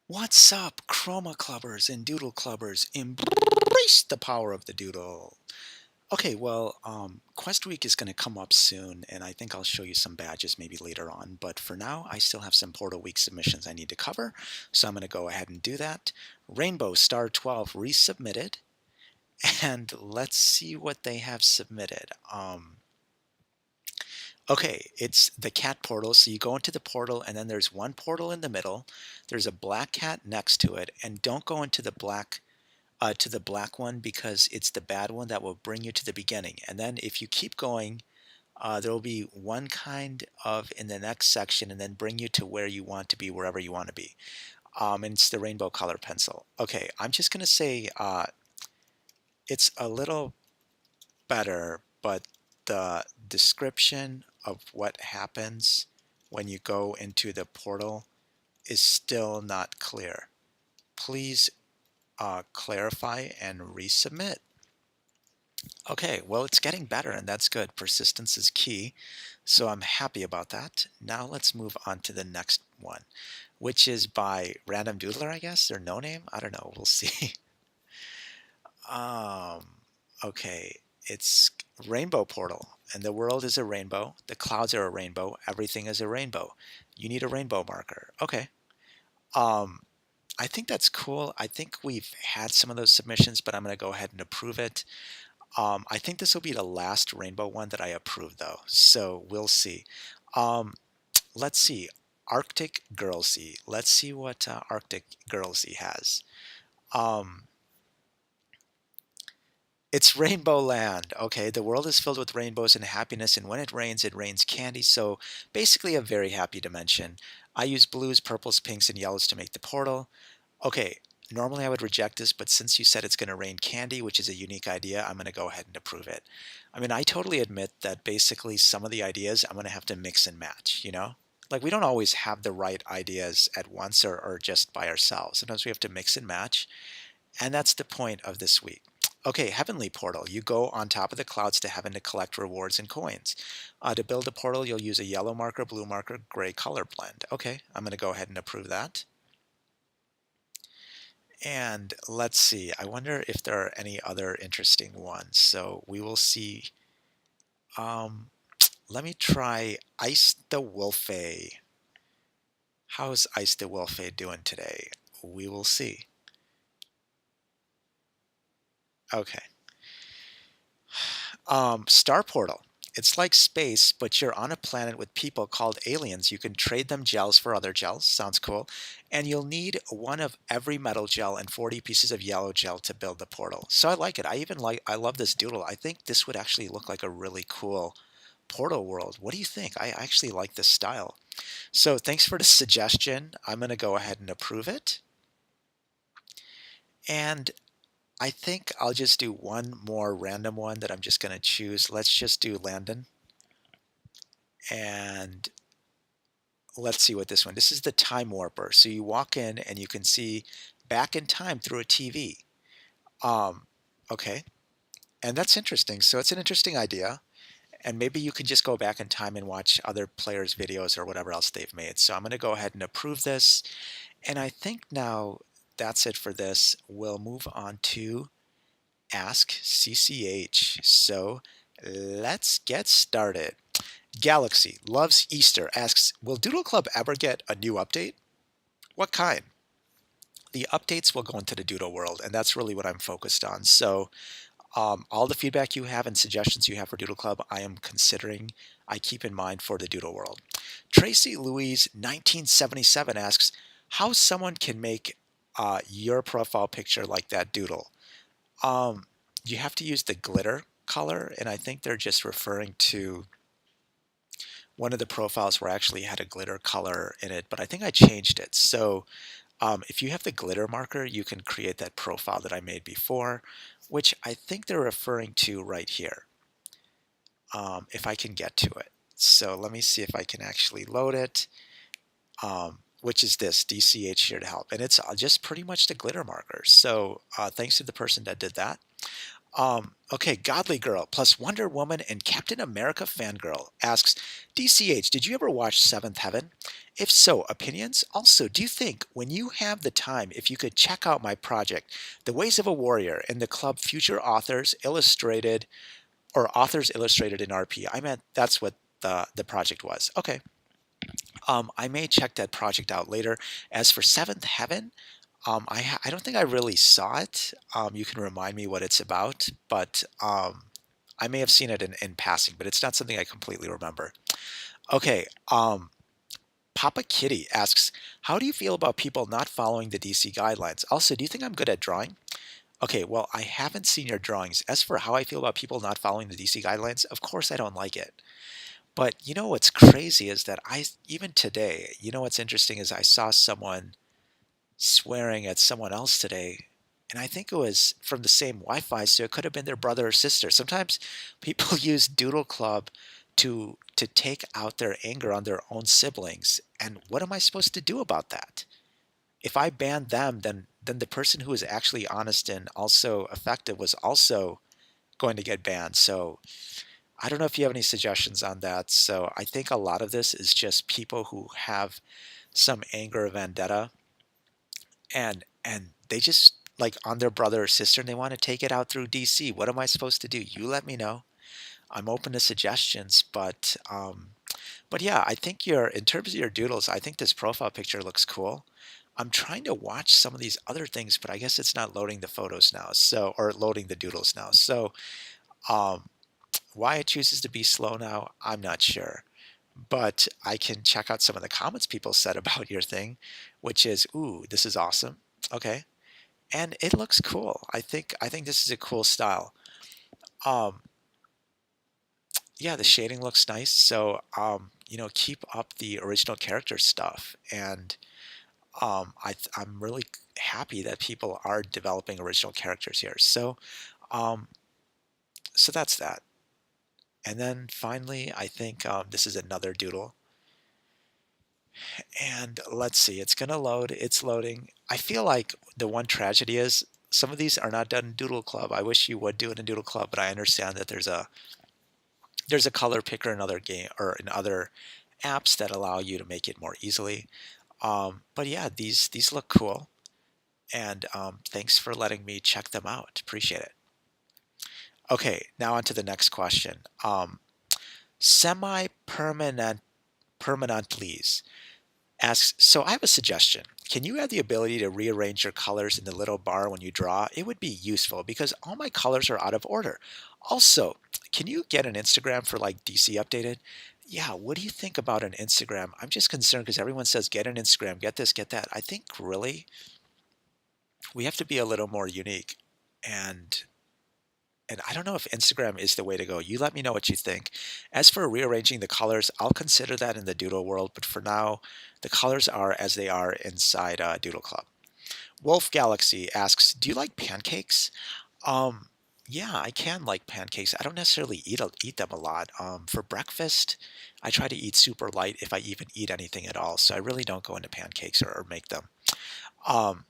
What's up, chroma clubbers and doodle clubbers? Embrace the power of the doodle. Okay, well, Quest Week is going to come up soon, and I think I'll show you some badges maybe later on. But for now, I still have some Portal Week submissions I need to cover, so I'm going to go ahead and do that. Rainbow Star 12 resubmitted, and let's see what they have submitted. Okay, it's the cat portal. So you go into the portal, and then there's one portal in the middle. There's a black cat next to it, and don't go into the black one because it's the bad one that will bring you to the beginning. And then if you keep going, there will be one kind of in the next section, and then bring you to where you want to be, wherever you want to be. And it's the rainbow color pencil. Okay, I'm just gonna say it's a little better, but the description of what happens when you go into the portal is still not clear. Please clarify and resubmit. Okay, well, it's getting better, and that's good. Persistence is key, so I'm happy about that. Now let's move on to the next one, which is by Random Doodler, I guess, or No Name. I don't know. We'll see. Um, okay, it's Rainbow Portal, and the world is a rainbow. The clouds are a rainbow. Everything is a rainbow. You need a rainbow marker. Okay. Um, I think that's cool. I think we've had some of those submissions, but I'm going to go ahead and approve it. I think this will be the last rainbow one that I approve, though, so we'll see. Um, let's see. Arctic Girlsy. Let's see what Arctic Girlsy has. Um, it's Rainbow Land. Okay, the world is filled with rainbows and happiness, and when it rains candy. So basically, a very happy dimension. I use blues, purples, pinks, and yellows to make the portal. Okay, normally I would reject this, but since you said it's going to rain candy, which is a unique idea, I'm going to go ahead and approve it. I mean, I totally admit that basically some of the ideas I'm going to have to mix and match, you know? Like, we don't always have the right ideas at once or just by ourselves. Sometimes we have to mix and match, and that's the point of this week. Okay, Heavenly Portal. You go on top of the clouds to heaven to collect rewards and coins. To build a portal, you'll use a yellow marker, blue marker, gray color blend. Okay, I'm going to go ahead and approve that. And let's see, I wonder if there are any other interesting ones. So we will see. Um, let me try Ice the Wolfay. How's Ice the Wolfay doing today? We will see. Okay. Star Portal. It's like space, but you're on a planet with people called aliens. You can trade them gels for other gels. Sounds cool. And you'll need one of every metal gel and 40 pieces of yellow gel to build the portal. So I like it. I love this doodle. I think this would actually look like a really cool portal world. What do you think? I actually like this style. So thanks for the suggestion. I'm going to go ahead and approve it. And I think I'll just do one more random one that I'm just going to choose. Let's just do Landon. And let's see what this one. This is the Time Warper. So you walk in and you can see back in time through a TV. Um, okay. And that's interesting. So it's an interesting idea. And maybe you can just go back in time and watch other players' videos or whatever else they've made. So I'm going to go ahead and approve this. And I think now that's it for this. We'll move on to Ask CCH. So let's get started. Galaxy loves Easter asks, will Doodle Club ever get a new update? What kind? The updates will go into the Doodle world, and that's really what I'm focused on. So all the feedback you have and suggestions you have for Doodle Club, I am considering, I keep in mind for the Doodle world. Tracy Louise 1977 asks, how someone can make your profile picture like that doodle? Um, you have to use the glitter color, and I think they're just referring to one of the profiles where I actually had a glitter color in it, but I think I changed it. So if you have the glitter marker, you can create that profile that I made before, which I think they're referring to right here, if I can get to it. So let me see if I can actually load it, which is this, DCH here to help. And it's just pretty much the glitter marker. So thanks to the person that did that. Okay, Godly Girl plus Wonder Woman and Captain America Fangirl asks, DCH, did you ever watch Seventh Heaven? If so, opinions? Also, do you think when you have the time, if you could check out my project, The Ways of a Warrior in the club Future Authors Illustrated or Authors Illustrated in RP? I meant that's what the project was. Okay. I may check that project out later. As for Seventh Heaven, I don't think I really saw it. You can remind me what it's about, but I may have seen it in passing, but it's not something I completely remember. Okay. Papa Kitty asks, how do you feel about people not following the DC guidelines? Also, do you think I'm good at drawing? Okay, well, I haven't seen your drawings. As for how I feel about people not following the DC guidelines, of course I don't like it. But you know what's crazy is that even today, you know what's interesting is I saw someone swearing at someone else today, and I think it was from the same Wi-Fi, so it could have been their brother or sister. Sometimes people use Doodle Club to take out their anger on their own siblings, and what am I supposed to do about that? If I ban them, then the person who is actually honest and also effective was also going to get banned. So I don't know if you have any suggestions on that. So I think a lot of this is just people who have some anger or vendetta and they just like on their brother or sister and they want to take it out through DC. What am I supposed to do? You let me know. I'm open to suggestions, but yeah, I think your in terms of your doodles, I think this profile picture looks cool. I'm trying to watch some of these other things, but I guess it's not loading the photos now. So or loading the doodles now. So um why it chooses to be slow now, I'm not sure. But I can check out some of the comments people said about your thing, which is, ooh, this is awesome. Okay. And it looks cool. I think this is a cool style. Um, yeah, the shading looks nice. So keep up the original character stuff. And I'm really happy that people are developing original characters here. Um, so that's that. And then finally, I think this is another doodle. And let's see, it's gonna load. It's loading. I feel like the one tragedy is some of these are not done in Doodle Club. I wish you would do it in Doodle Club, but I understand that there's a color picker in other game or in other apps that allow you to make it more easily. But yeah, these look cool, and thanks for letting me check them out. Appreciate it. Okay, now on to the next question. Semi-permanent permanentlies asks, so I have a suggestion. Can you have the ability to rearrange your colors in the little bar when you draw? It would be useful because all my colors are out of order. Also, can you get an Instagram for like DC updated? Yeah, what do you think about an Instagram? I'm just concerned because everyone says get an Instagram, get this, get that. I think really we have to be a little more unique. And and I don't know if Instagram is the way to go. You let me know what you think. As for rearranging the colors, I'll consider that in the Doodle world, but for now, the colors are as they are inside Doodle Club. Wolf Galaxy asks, "Do you like pancakes?" Um, yeah, I can like pancakes. I don't necessarily eat them a lot. For breakfast, I try to eat super light if I even eat anything at all. So I really don't go into pancakes or make them. Um,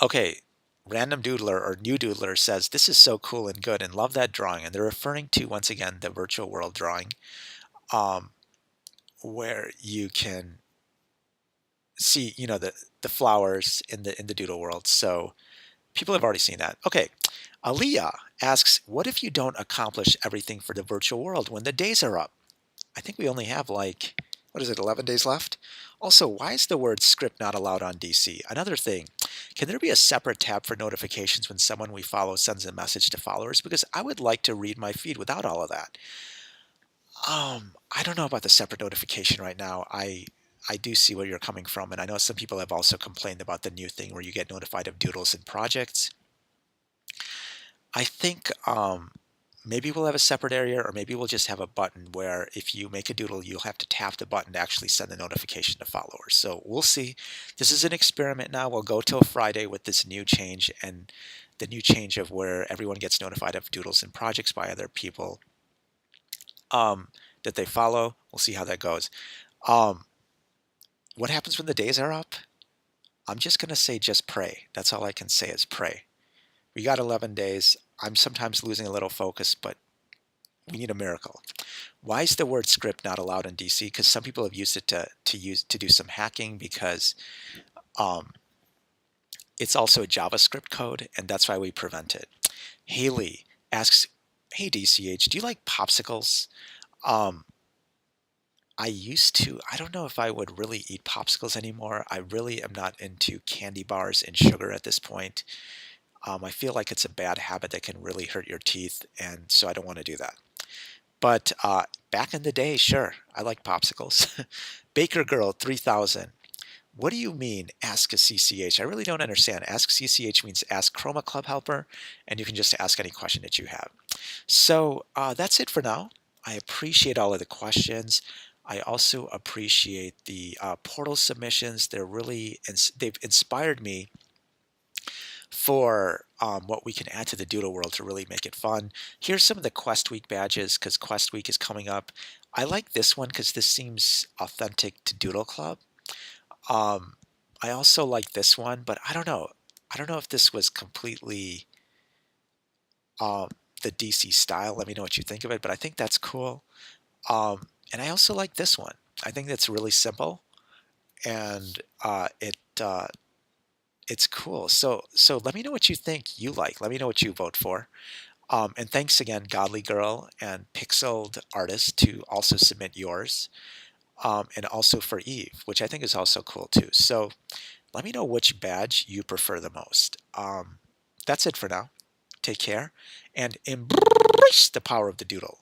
Okay, random doodler or new doodler says this is so cool and good and love that drawing. And they're referring to once again the virtual world drawing, um, where you can see, the flowers in the doodle world. So people have already seen that. Okay, Aliyah asks, what if you don't accomplish everything for the virtual world when the days are up? I think we only have like, what is it, 11 days left? Also, why is the word script not allowed on DC? Another thing, can there be a separate tab for notifications when someone we follow sends a message to followers? Because I would like to read my feed without all of that. I don't know about the separate notification right now. I do see where you're coming from, and I know some people have also complained about the new thing where you get notified of doodles and projects. I think maybe we'll have a separate area, or maybe we'll just have a button where if you make a doodle, you'll have to tap the button to actually send the notification to followers. So we'll see. This is an experiment now. We'll go till Friday with this new change and the new change of where everyone gets notified of doodles and projects by other people um, that they follow. We'll see how that goes. Um, what happens when the days are up? I'm just going to say just pray. That's all I can say is pray. We got 11 days. I'm sometimes losing a little focus, but We need a miracle. Why is the word script not allowed in DC? Because some people have used it to do some hacking because um, it's also a JavaScript code, and that's why we prevent it. Haley asks, "Hey DCH, do you like popsicles?" Um, I used to. I don't know if I would really eat popsicles anymore. I really am not into candy bars and sugar at this point. I feel like it's a bad habit that can really hurt your teeth, and so I don't want to do that. But back in the day, sure, I like popsicles. Baker Girl 3000. What do you mean, ask a CCH? I really don't understand. Ask CCH means ask Chroma Club Helper, and you can just ask any question that you have. So that's it for now. I appreciate all of the questions. I also appreciate the portal submissions. They've inspired me for what we can add to the Doodle world to really make it fun. Here's some of the Quest Week badges because Quest Week is coming up. I like this one because this seems authentic to Doodle Club. Um, I also like this one, but I don't know. I don't know if this was completely um, the DC style. Let me know what you think of it, but I think that's cool. And I also like this one. I think that's really simple and it's cool. So let me know what you think you like. Let me know what you vote for. And thanks again, Godly Girl and Pixeled Artist, to also submit yours. And also for Eve, which I think is also cool too. So let me know which badge you prefer the most. That's it for now. Take care and embrace the power of the doodle.